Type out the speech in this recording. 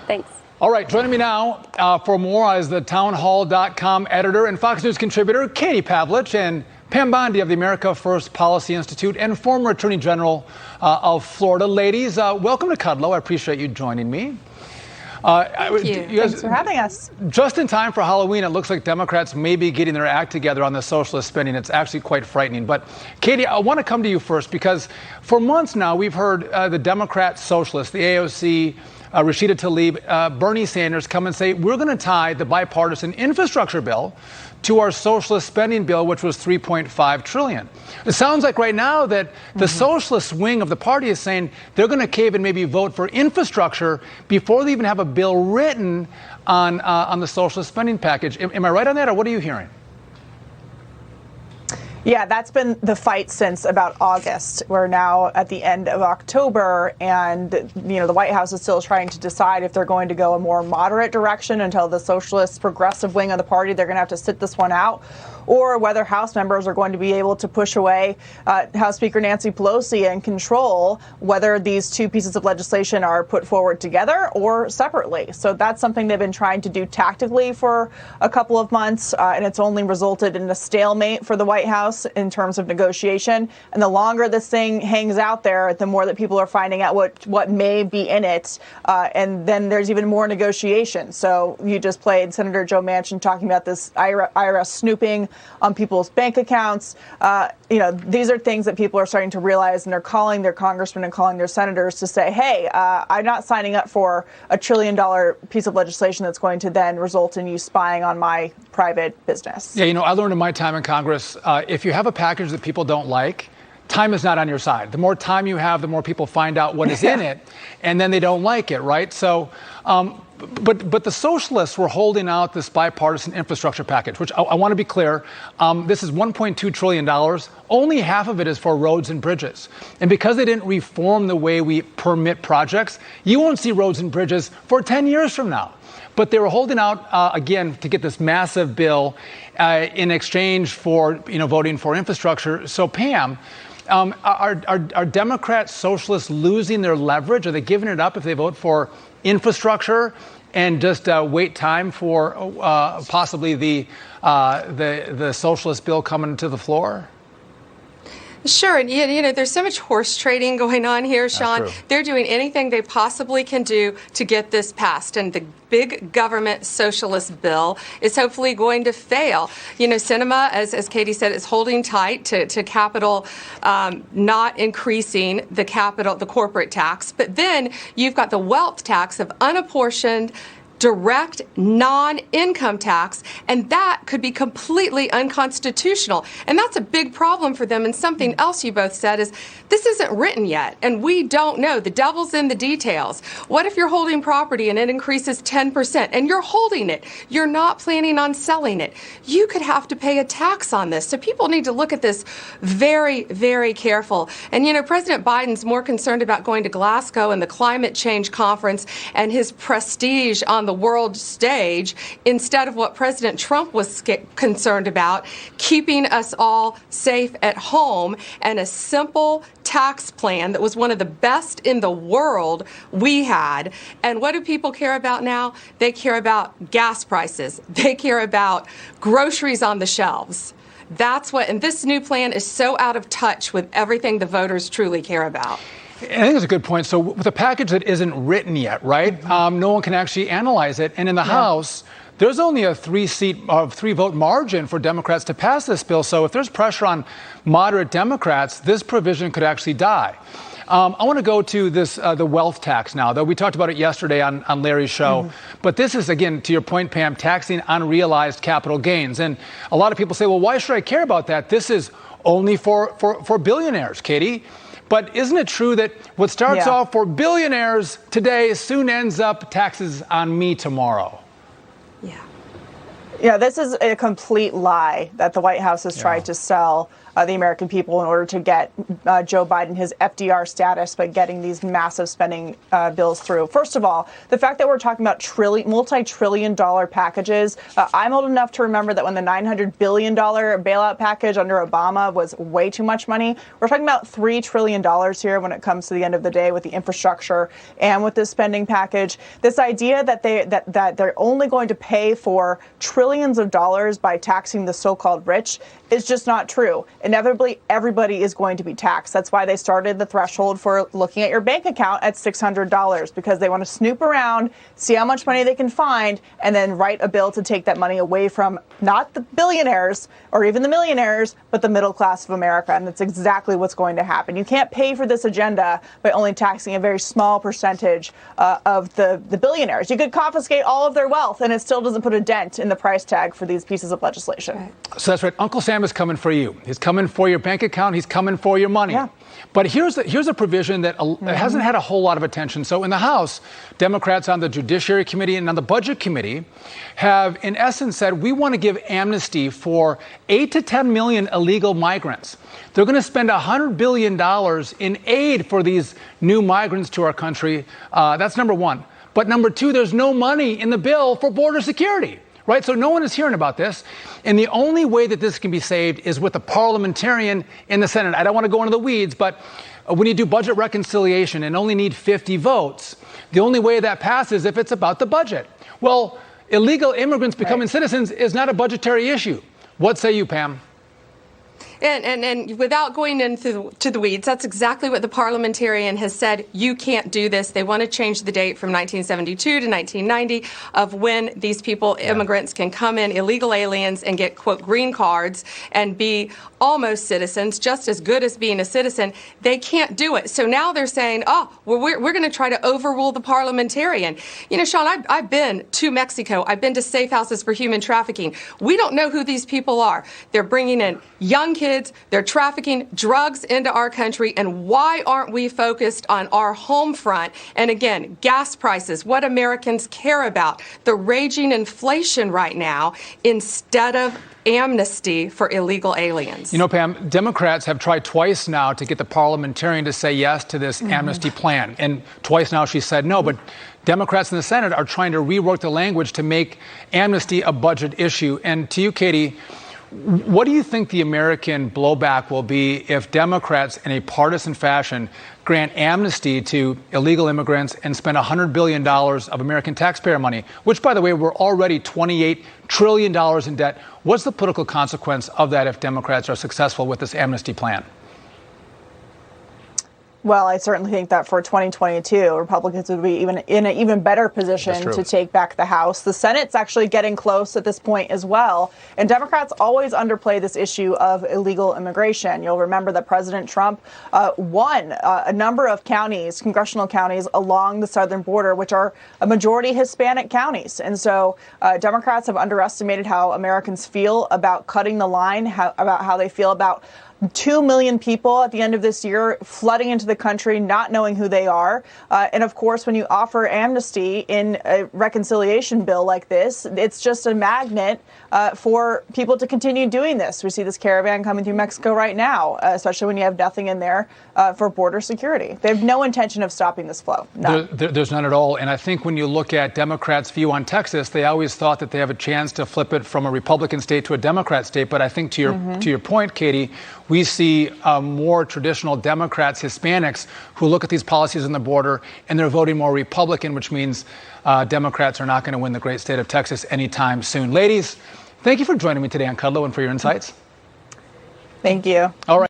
Thanks. All right, joining me now for more is the townhall.com editor and Fox News contributor, Katie Pavlich, and Pam Bondi of the America First Policy Institute and former Attorney General of Florida. Ladies, welcome to Kudlow. I appreciate you joining me. Thank you. Thanks for having us. Just in time for Halloween, it looks like Democrats may be getting their act together on the socialist spending. It's actually quite frightening. But Katie, I want to come to you first because for months now we've heard the Democrat socialists, the AOC, Rashida Tlaib, Bernie Sanders come and say, we're going to tie the bipartisan infrastructure bill to our socialist spending bill, which was $3.5 trillion. It sounds like right now that the socialist wing of the party is saying they're going to cave and maybe vote for infrastructure before they even have a bill written on the socialist spending package. Am I right on that, or what are you hearing? Yeah, that's been the fight since about August. We're now at the end of October, and the White House is still trying to decide if they're going to go a more moderate direction until the socialist progressive wing of the party, they're going to have to sit this one out, or whether House members are going to be able to push away House Speaker Nancy Pelosi and control whether these two pieces of legislation are put forward together or separately. So that's something they've been trying to do tactically for a couple of months, and it's only resulted in a stalemate for the White House in terms of negotiation. And the longer this thing hangs out there, the more that people are finding out what may be in it. And then there's even more negotiation. So you just played Senator Joe Manchin talking about this IRS snooping on people's bank accounts. These are things that people are starting to realize, and they're calling their congressmen and calling their senators to say, hey, I'm not signing up for $1 trillion piece of legislation that's going to then result in you spying on my private business. Yeah, I learned in my time in Congress, if you have a package that people don't like, time is not on your side. The more time you have, the more people find out what is in it, and then they don't like it, right? So, but the socialists were holding out this bipartisan infrastructure package, which I want to be clear, this is $1.2 trillion. Only half of it is for roads and bridges. And because they didn't reform the way we permit projects, you won't see roads and bridges for 10 years from now. But they were holding out, again, to get this massive bill in exchange for, voting for infrastructure. So, Pam, are Democrats, socialists losing their leverage? Are they giving it up if they vote for infrastructure and just wait time for possibly the socialist bill coming to the floor? Sure. And, there's so much horse trading going on here, Sean. They're doing anything they possibly can do to get this passed. And the big government socialist bill is hopefully going to fail. Sinema, as Katie said, is holding tight to capital, not increasing the corporate tax. But then you've got the wealth tax of unapportioned direct non-income tax, and that could be completely unconstitutional. And that's a big problem for them. And something else you both said is this isn't written yet, and we don't know. The devil's in the details. What if you're holding property and it increases 10% and you're holding it? You're not planning on selling it. You could have to pay a tax on this. So people need to look at this very, very careful. And, President Biden's more concerned about going to Glasgow and the climate change conference and his prestige on the world stage instead of what President Trump was concerned about, keeping us all safe at home, and a simple tax plan that was one of the best in the world we had. And what do people care about now? They care about gas prices. They care about groceries on the shelves. And this new plan is so out of touch with everything the voters truly care about. I think that's a good point. So with a package that isn't written yet, right, no one can actually analyze it. And in the House, there's only a three-vote margin for Democrats to pass this bill. So if there's pressure on moderate Democrats, this provision could actually die. I want to go to the wealth tax now, though we talked about it yesterday on Larry's show. But this is, again, to your point, Pam, taxing unrealized capital gains. And a lot of people say, well, why should I care about that? This is only for billionaires, Katie. But isn't it true that what starts off for billionaires today soon ends up taxes on me tomorrow? Yeah, this is a complete lie that the White House has tried to sell the American people in order to get Joe Biden his FDR status by getting these massive spending bills through. First of all, the fact that we're talking about multi-trillion-dollar packages, I'm old enough to remember that when the $900 billion bailout package under Obama was way too much money. We're talking about $3 trillion here when it comes to the end of the day with the infrastructure and with this spending package. This idea that they're only going to pay for trillions of dollars by taxing the so-called rich is just not true. Inevitably, everybody is going to be taxed. That's why they started the threshold for looking at your bank account at $600, because they want to snoop around, see how much money they can find, and then write a bill to take that money away from not the billionaires or even the millionaires, but the middle class of America. And that's exactly what's going to happen. You can't pay for this agenda by only taxing a very small percentage of the billionaires. You could confiscate all of their wealth, and it still doesn't put a dent in the price tag for these pieces of legislation. Right. So that's right. Uncle Sam is coming for you. He's coming for your bank account. He's coming for your money. Yeah. But here's a provision that hasn't had a whole lot of attention. So in the House, Democrats on the Judiciary Committee and on the Budget Committee have, in essence, said we want to give amnesty for 8 to 10 million illegal migrants. They're going to spend $100 billion in aid for these new migrants to our country. That's number one. But number two, there's no money in the bill for border security. Right? So no one is hearing about this. And the only way that this can be saved is with a parliamentarian in the Senate. I don't want to go into the weeds, but when you do budget reconciliation and only need 50 votes, the only way that passes is if it's about the budget. Well, illegal immigrants becoming citizens is not a budgetary issue. What say you, Pam? And without going into the weeds, that's exactly what the parliamentarian has said. You can't do this. They want to change the date from 1972 to 1990 of when these people, immigrants, can come in, illegal aliens, and get, quote, green cards and be almost citizens, just as good as being a citizen. They can't do it. So now they're saying, oh, well, we're going to try to overrule the parliamentarian. You know, Sean, I've been to Mexico. I've been to safe houses for human trafficking. We don't know who these people are. They're bringing in young kids. They're trafficking drugs into our country. And why aren't we focused on our home front? And again, gas prices, what Americans care about, the raging inflation right now, instead of amnesty for illegal aliens. You know, Pam, Democrats have tried twice now to get the parliamentarian to say yes to this amnesty plan. And twice now she said no. But Democrats in the Senate are trying to rework the language to make amnesty a budget issue. And to you, Katie, what do you think the American blowback will be if Democrats, in a partisan fashion, grant amnesty to illegal immigrants and spend $100 billion of American taxpayer money, which, by the way, we're already $28 trillion in debt? What's the political consequence of that if Democrats are successful with this amnesty plan? Well, I certainly think that for 2022, Republicans would be in an even better position to take back the House. The Senate's actually getting close at this point as well. And Democrats always underplay this issue of illegal immigration. You'll remember that President Trump won a number of counties, congressional counties along the southern border, which are a majority Hispanic counties. And so Democrats have underestimated how Americans feel about cutting the line, about how they feel about 2 million people at the end of this year flooding into the country, not knowing who they are. And of course, when you offer amnesty in a reconciliation bill like this, it's just a magnet for people to continue doing this. We see this caravan coming through Mexico right now, especially when you have nothing in there for border security. They have no intention of stopping this flow. None. There's none at all. And I think when you look at Democrats' view on Texas, they always thought that they have a chance to flip it from a Republican state to a Democrat state. But I think to your point, Katie, we see more traditional Democrats, Hispanics, who look at these policies on the border and they're voting more Republican, which means Democrats are not going to win the great state of Texas anytime soon. Ladies, thank you for joining me today on Kudlow and for your insights. Thank you. All right.